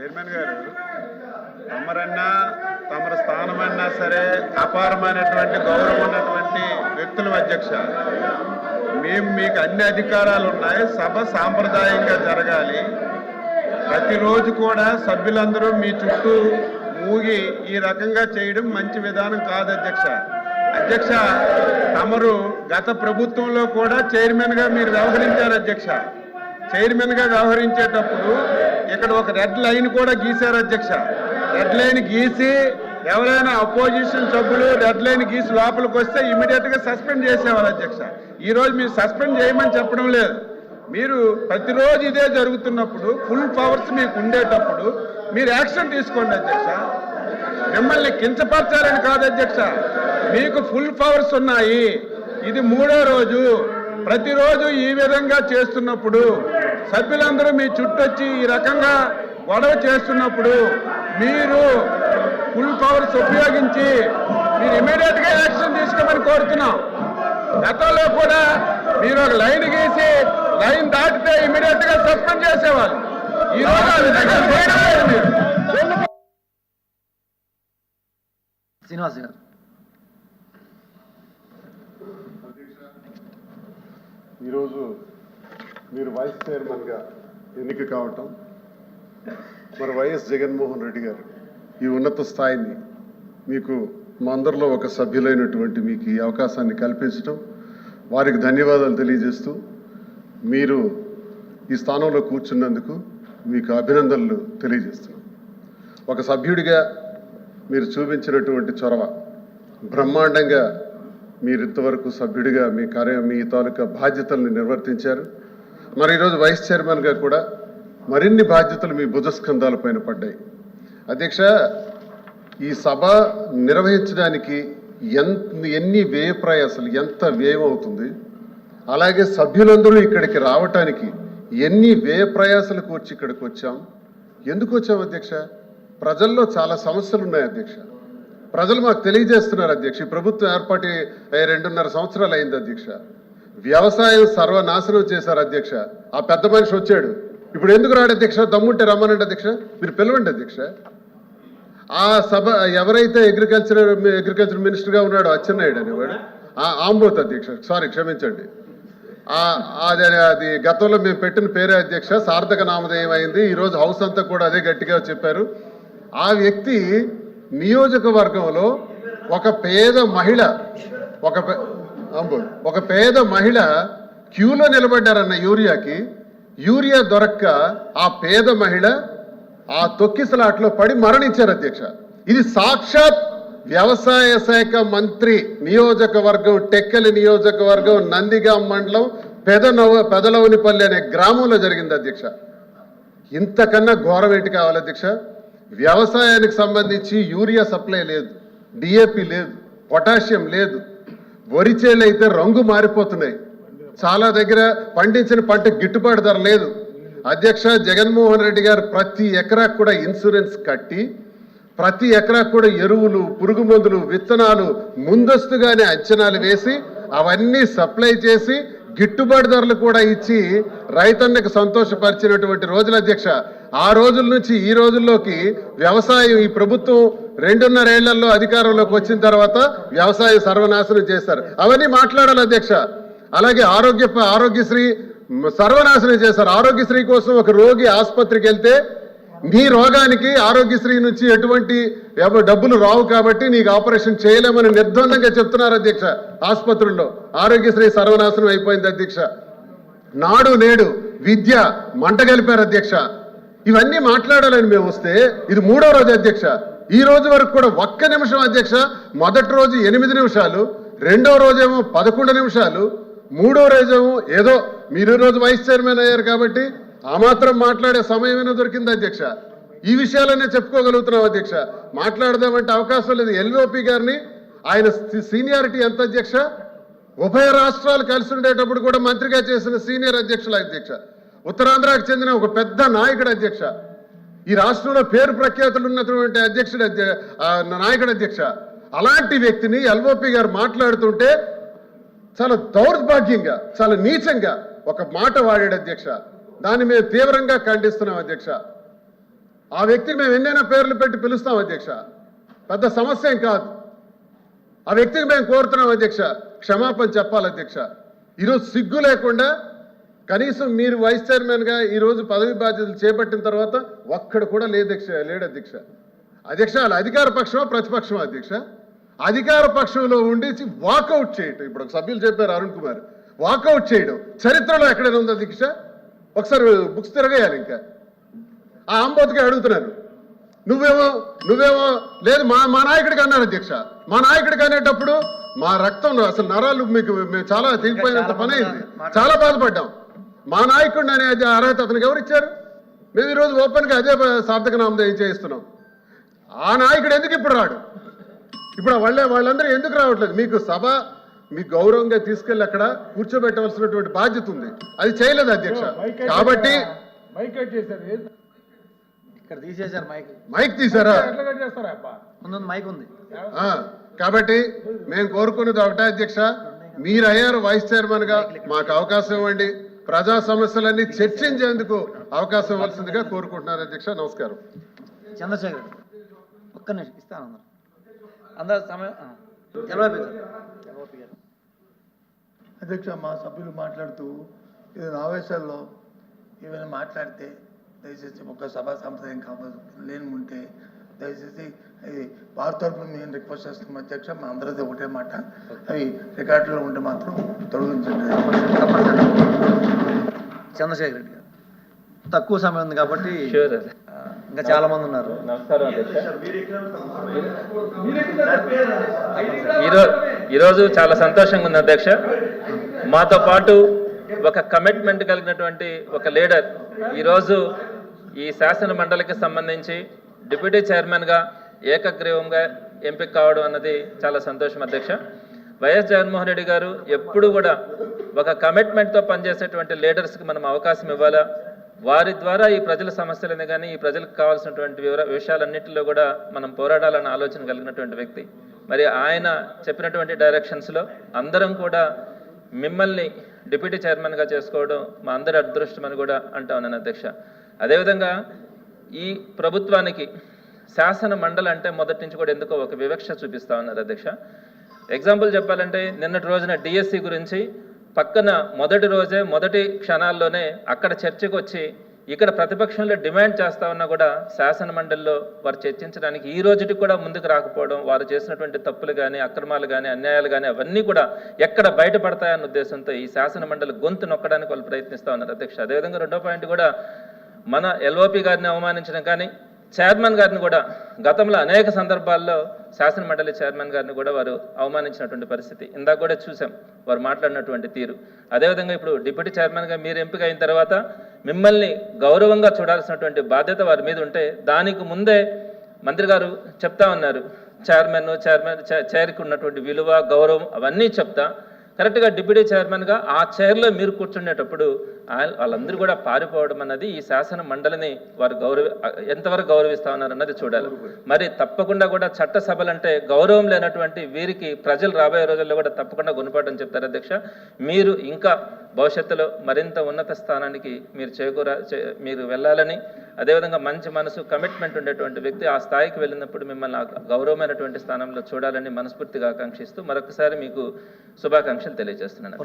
Chairman గారు, తమరన్నా తమరి స్థానమన్నా సరే అపారమైనటువంటి గౌరవం ఉన్నటువంటి వ్యక్తులు అధ్యక్ష. మేము మీకు అన్ని అధికారాలు ఉన్నాయి. సభ సాంప్రదాయంగా జరగాలి. ప్రతిరోజు కూడా సభ్యులందరూ మీ చుట్టూ మూగి ఈ రకంగా చేయడం మంచి విధానం కాదు అధ్యక్ష. అధ్యక్ష, తమరు గత ప్రభుత్వంలో కూడా చైర్మన్గా మీరు వ్యవహరించారు అధ్యక్ష. చైర్మన్గా వ్యవహరించేటప్పుడు ఇక్కడ ఒక రెడ్ లైన్ కూడా గీశారు అధ్యక్ష. రెడ్ లైన్ గీసి ఎవరైనా అపోజిషన్ సభ్యులు రెడ్ లైన్ గీసి లోపలికి వస్తే ఇమీడియట్గా సస్పెండ్ చేసేవారు అధ్యక్ష. ఈరోజు మీరు సస్పెండ్ చేయమని చెప్పడం లేదు. మీరు ప్రతిరోజు ఇదే జరుగుతున్నప్పుడు ఫుల్ పవర్స్ మీకు ఉండేటప్పుడు మీరు యాక్షన్ తీసుకోండి అధ్యక్ష. మిమ్మల్ని కించపరచాలని కాదు అధ్యక్ష, మీకు ఫుల్ పవర్స్ ఉన్నాయి. ఇది 3వ రోజు. ప్రతిరోజు ఈ విధంగా చేస్తున్నప్పుడు సభ్యులందరూ మీ చుట్టొచ్చి ఈ రకంగా గొడవ చేస్తున్నప్పుడు మీరు ఫుల్ పవర్స్ ఉపయోగించి మీరు ఇమీడియట్గా యాక్షన్ తీసుకోమని కోరుతున్నాం. గతంలో కూడా మీరు ఒక లైన్ గీసి లైన్ దాటితే ఇమీడియట్గా సస్పెండ్ చేసేవాళ్ళు. ఈ రోజు ఆ విధంగా చేయడం లేదు మీరు. శ్రీనివాస్ గారు. ఈరోజు మీరు వైస్ చైర్మన్గా ఎన్నిక కావటం, మరి వైఎస్ జగన్మోహన్ రెడ్డి గారు ఈ ఉన్నత స్థాయిని మీకు మా అందరిలో ఒక సభ్యులైనటువంటి మీకు ఈ అవకాశాన్ని కల్పించడం, వారికి ధన్యవాదాలు తెలియజేస్తూ మీరు ఈ స్థానంలో కూర్చున్నందుకు మీకు అభినందనలు తెలియజేస్తున్నాం. ఒక సభ్యుడిగా మీరు చూపించినటువంటి చొరవ బ్రహ్మాండంగా మీరు ఇంతవరకు సభ్యుడిగా మీ తాలూకా బాధ్యతల్ని నిర్వర్తించారు. మరి ఈరోజు వైస్ చైర్మన్గా కూడా మరిన్ని బాధ్యతలు మీ భుజస్కంధాల పైన పడ్డాయి. అధ్యక్ష, ఈ సభ నిర్వహించడానికి ఎన్ని వ్యయ ప్రయాసాలు, ఎంత వ్యయం అవుతుంది, అలాగే సభ్యులందరూ ఇక్కడికి రావటానికి ఎన్ని వ్యయ ప్రయాసాలు కూర్చి ఇక్కడికి వచ్చాం. ఎందుకు వచ్చాం అధ్యక్ష? ప్రజల్లో చాలా సమస్యలు ఉన్నాయి అధ్యక్ష. ప్రజలు మాకు తెలియజేస్తున్నారు అధ్యక్ష. ఈ ప్రభుత్వం ఏర్పాటు 2.5 సంవత్సరాలు అయింది అధ్యక్ష. వ్యవసాయం సర్వనాశనం చేశారు అధ్యక్ష. ఆ పెద్ద మనిషి వచ్చాడు, ఇప్పుడు ఎందుకు రాడు అధ్యక్ష? దమ్ముంటే రమ్మనండి అధ్యక్ష, మీరు పిలవండి అధ్యక్ష. ఆ సభ ఎవరైతే అగ్రికల్చర్ మినిస్టర్గా ఉన్నాడో అచ్చెన్నాయుడు అనేవాడు, ఆంబోత్ అధ్యక్ష, సారీ క్షమించండి, అది గతంలో మేము పెట్టిన పేరే అధ్యక్ష, సార్థక నామధేయం అయింది. ఈరోజు హౌస్ అంతా కూడా అదే గట్టిగా చెప్పారు. ఆ వ్యక్తి నియోజకవర్గంలో ఒక పేద మహిళ క్యూలో నిలబడ్డారన్న యూరియా దొరక్క ఆ పేద మహిళ ఆ తొక్కిసలాట్లో పడి మరణించారు అధ్యక్ష. ఇది సాక్షాత్ వ్యవసాయ శాఖ మంత్రి నియోజకవర్గం, టెక్కలి నియోజకవర్గం, నందిగాం మండలం, పెదలవునిపల్లి అనే గ్రామంలో జరిగింది అధ్యక్ష. ఇంతకన్నా ఘోరం ఏంటి కావాలి అధ్యక్ష? వ్యవసాయానికి సంబంధించి యూరియా సప్లై లేదు, డిఏపి లేదు, పొటాషియం లేదు, వరి చేలు అయితే రంగు మారిపోతున్నాయి, చాలా దగ్గర పండించిన పంట గిట్టుబాటు ధర లేదు అధ్యక్ష. జగన్మోహన్ రెడ్డి గారు ప్రతి ఎకరాకు కూడా ఇన్సూరెన్స్ కట్టి, ప్రతి ఎకరాకు కూడా ఎరువులు, పురుగు మందులు, విత్తనాలు ముందస్తుగానే అంచనాలు వేసి అవన్నీ సప్లై చేసి గిట్టుబాటు ధరలు కూడా ఇచ్చి రైతన్నకు సంతోషపరిచినటువంటి రోజులు అధ్యక్ష. ఆ రోజుల నుంచి ఈ రోజుల్లోకి వ్యవసాయం, ఈ ప్రభుత్వం 2.5 ఏళ్లలో అధికారంలోకి వచ్చిన తర్వాత వ్యవసాయం సర్వనాశనం చేశారు. అవన్నీ మాట్లాడాలి అధ్యక్ష. అలాగే ఆరోగ్యశ్రీ సర్వనాశనం చేశారు. ఆరోగ్యశ్రీ కోసం ఒక రోగి ఆసుపత్రికి వెళ్తే నీ రోగానికి ఆరోగ్యశ్రీ నుంచి ఎటువంటి డబ్బులు రావు కాబట్టి నీకు ఆపరేషన్ చేయలేమని నిర్ద్వందంగా చెప్తున్నారు అధ్యక్ష. ఆసుపత్రుల్లో ఆరోగ్యశ్రీ సర్వనాశనం అయిపోయింది అధ్యక్ష. నాడు నేడు విద్య మంటగలిపారు అధ్యక్ష. ఇవన్నీ మాట్లాడాలని మేము వస్తే ఇది 3వ రోజు అధ్యక్ష. ఈ రోజు వరకు కూడా 1 నిమిషం అధ్యక్ష. మొదటి రోజు 8 నిమిషాలు, 2వ రోజేమో 11 నిమిషాలు, 3వ రోజేమో ఏదో మీరు రోజు వైస్ చైర్మన్ అయ్యారు కాబట్టి ఆ మాత్రం మాట్లాడే సమయమైనా దొరికింది అధ్యక్ష. ఈ విషయాలనే చెప్పుకోగలుగుతున్నాం అధ్యక్ష. మాట్లాడదామంటే అవకాశం లేదు. ఎల్ఓపి గారిని, ఆయన సీనియారిటీ ఎంత అధ్యక్ష? ఉభయ రాష్ట్రాలు కలిసి ఉండేటప్పుడు కూడా మంత్రిగా చేసిన సీనియర్ అధ్యక్షులు అధ్యక్ష. ఉత్తరాంధ్రకు చెందిన ఒక పెద్ద నాయకుడు అధ్యక్ష. ఈ రాష్ట్రంలో పేరు ప్రఖ్యాతులు ఉన్నటువంటి నాయకుడు అధ్యక్ష. అలాంటి వ్యక్తిని ఎల్ఓపి గారు మాట్లాడుతుంటే చాలా దౌర్భాగ్యంగా, చాలా నీచంగా ఒక మాట వాడాడు అధ్యక్ష. దాన్ని మేము తీవ్రంగా ఖండిస్తున్నాం అధ్యక్ష. ఆ వ్యక్తిని మేము ఎన్నైనా పేర్లు పెట్టి పిలుస్తాం అధ్యక్ష, పెద్ద సమస్య ఏం కాదు. ఆ వ్యక్తికి మేము కోరుతున్నాం అధ్యక్ష, క్షమాపణ చెప్పాలి అధ్యక్ష. ఈరోజు సిగ్గు లేకుండా కనీసం మీరు వైస్ చైర్మన్గా ఈరోజు పదవి బాధ్యతలు చేపట్టిన తర్వాత ఒక్కడు కూడా లేడు అధ్యక్ష. అధ్యక్ష వాళ్ళ అధికార పక్షమా ప్రతిపక్షమా అధ్యక్ష? అధికార పక్షంలో ఉండి వాకౌట్ చేయటం, ఇప్పుడు ఒక సభ్యులు చెప్పారు అరుణ్ కుమార్, వాకౌట్ చేయడం చరిత్రలో ఎక్కడైనా ఉంది అధ్యక్ష? ఒకసారి బుక్స్ తిరగేయాలి. ఇంకా ఆ ఆంబోతుగా అడుగుతున్నారు, నువ్వేమో లేదు మా నాయకుడికి అన్నారు అధ్యక్ష. మా నాయకుడికి అనేటప్పుడు మా రక్తంలో అసలు నరాలు మేము చాలా తెగిపోయినంత పని అయింది, చాలా బాధపడ్డాం. మా నాయకుడిని అనే అర్హత అతనికి ఎవరు ఇచ్చారు? మేము ఈరోజు ఓపెన్గా అదే సార్థక నామధేయం చేయిస్తున్నాం. ఆ నాయకుడు ఎందుకు ఇప్పుడు రాడు? ఇప్పుడు వాళ్ళందరూ ఎందుకు రావట్లేదు? మీకు సభ మీకు గౌరవంగా తీసుకెళ్ళి అక్కడ కూర్చోబెట్టవలసినటువంటి బాధ్యత ఉంది, అది చేయలేదు అధ్యక్ష. కాబట్టి ఇక్కడ తీసేశారు మైక్ తీసారా? ముందు మైక్ ఉంది. కాబట్టి మేము కోరుకున్నది ఒకటే అధ్యక్ష, మీరు అయ్యారు వైస్ చైర్మన్ గా, మాకు అవకాశం ఇవ్వండి, ప్రజా సమస్యలన్నీ చర్చించేందుకు అవకాశం ఇవ్వాల్సిందిగా కోరుకుంటున్నారు అధ్యక్ష. నమస్కారం. చంద్రశేఖర్ ఒక్క నిమిషం ఇస్తాను. అందరు సమయం ఎల్వైపీ గారు. అధ్యక్ష, మా సభ్యులు మాట్లాడుతూ ఇది ఆవేశాల్లో ఏమైనా మాట్లాడితే దయచేసి ఒక సభా సాంప్రదాయం లేని ఉంటే దయచేసి అది వారి తరఫున మేము రిక్వెస్ట్ చేస్తున్నాం అధ్యక్ష. మా అందరిది ఒకటే మాట, అవి రికార్డులో ఉంటే మాత్రం తొలగించండి. చంద్రశేఖర్ రెడ్డి గారు తక్కువ సమయం ఉంది కాబట్టి ఇంకా చాలా మంది ఉన్నారు. ఈరోజు చాలా సంతోషంగా ఉంది అధ్యక్ష. మాతో పాటు ఒక కమిట్మెంట్ కలిగినటువంటి ఒక లీడర్ ఈరోజు ఈ శాసన మండలికి సంబంధించి డిప్యూటీ చైర్మన్గా ఏకగ్రీవంగా ఎంపిక కావడం అన్నది చాలా సంతోషం అధ్యక్ష. వైఎస్ జగన్మోహన్ రెడ్డి గారు ఎప్పుడు కూడా ఒక కమిట్మెంట్తో పనిచేసేటువంటి లీడర్స్కి మనం అవకాశం ఇవ్వాలా, వారి ద్వారా ఈ ప్రజల సమస్యలని కానీ ఈ ప్రజలకు కావాల్సినటువంటి విషయాలన్నింటిలో కూడా మనం పోరాడాలన్న ఆలోచన కలిగినటువంటి వ్యక్తి. మరి ఆయన చెప్పినటువంటి డైరెక్షన్స్లో అందరం కూడా మిమ్మల్ని డిప్యూటీ చైర్మన్గా చేసుకోవడం మా అందరి అదృష్టమని కూడా అంటా ఉన్నాను అధ్యక్ష. అదేవిధంగా ఈ ప్రభుత్వానికి శాసన మండలి అంటే మొదటి నుంచి కూడా ఎందుకో ఒక వివక్ష చూపిస్తా ఉన్నారు అధ్యక్ష. ఎగ్జాంపుల్ చెప్పాలంటే నిన్నటి రోజున డిఎస్సి గురించి పక్కన మొదటి రోజే మొదటి క్షణాల్లోనే అక్కడ చర్చకు వచ్చి ఇక్కడ ప్రతిపక్షంలో డిమాండ్ చేస్తా ఉన్నా కూడా శాసన మండలిలో వారు చర్చించడానికి ఈ రోజుకి కూడా ముందుకు రాకపోవడం, వారు చేసినటువంటి తప్పులు కానీ అక్రమాలు కానీ అన్యాయాలు కానీ అవన్నీ కూడా ఎక్కడ బయటపడతాయన్న ఉద్దేశంతో ఈ శాసన మండలి గొంతు నొక్కడానికి వాళ్ళు ప్రయత్నిస్తూ ఉన్నారు అధ్యక్ష. అదేవిధంగా రెండో పాయింట్ కూడా మన ఎల్ఓపి గారిని అవమానించడం కానీ చైర్మన్ గారిని కూడా గతంలో అనేక సందర్భాల్లో శాసన మండలి చైర్మన్ గారిని కూడా వారు అవమానించినటువంటి పరిస్థితి ఇందాక కూడా చూసాం వారు మాట్లాడినటువంటి తీరు. అదేవిధంగా ఇప్పుడు డిప్యూటీ చైర్మన్గా మీరు ఎంపిక అయిన తర్వాత మిమ్మల్ని గౌరవంగా చూడాల్సినటువంటి బాధ్యత వారి మీద ఉంటే దానికి ముందే మంత్రి గారు చెప్తా ఉన్నారు, చైర్కి ఉన్నటువంటి విలువ గౌరవం అవన్నీ చెప్తా కరెక్ట్గా డిప్యూటీ చైర్మన్గా ఆ చైర్లో మీరు కూర్చునేటప్పుడు వాళ్ళందరూ కూడా పారిపోవడం అన్నది ఈ శాసన మండలిని వారు ఎంతవరకు గౌరవిస్తా ఉన్నారన్నది చూడాలి. మరి తప్పకుండా కూడా చట్టసభలు అంటే గౌరవం లేనటువంటి వీరికి ప్రజలు రాబోయే రోజుల్లో కూడా తప్పకుండా గుణపాఠం చెప్తారు అధ్యక్ష. మీరు ఇంకా భవిష్యత్తులో మరింత ఉన్నత స్థానానికి మీరు వెళ్ళాలని, అదేవిధంగా మంచి మనసు కమిట్మెంట్ ఉండేటువంటి వ్యక్తి ఆ స్థాయికి వెళ్ళినప్పుడు మిమ్మల్ని గౌరవమైనటువంటి స్థానంలో చూడాలని మనస్ఫూర్తిగా ఆకాంక్షిస్తూ మరొకసారి మీకు శుభాకాంక్షలు తెలియజేస్తున్నాను.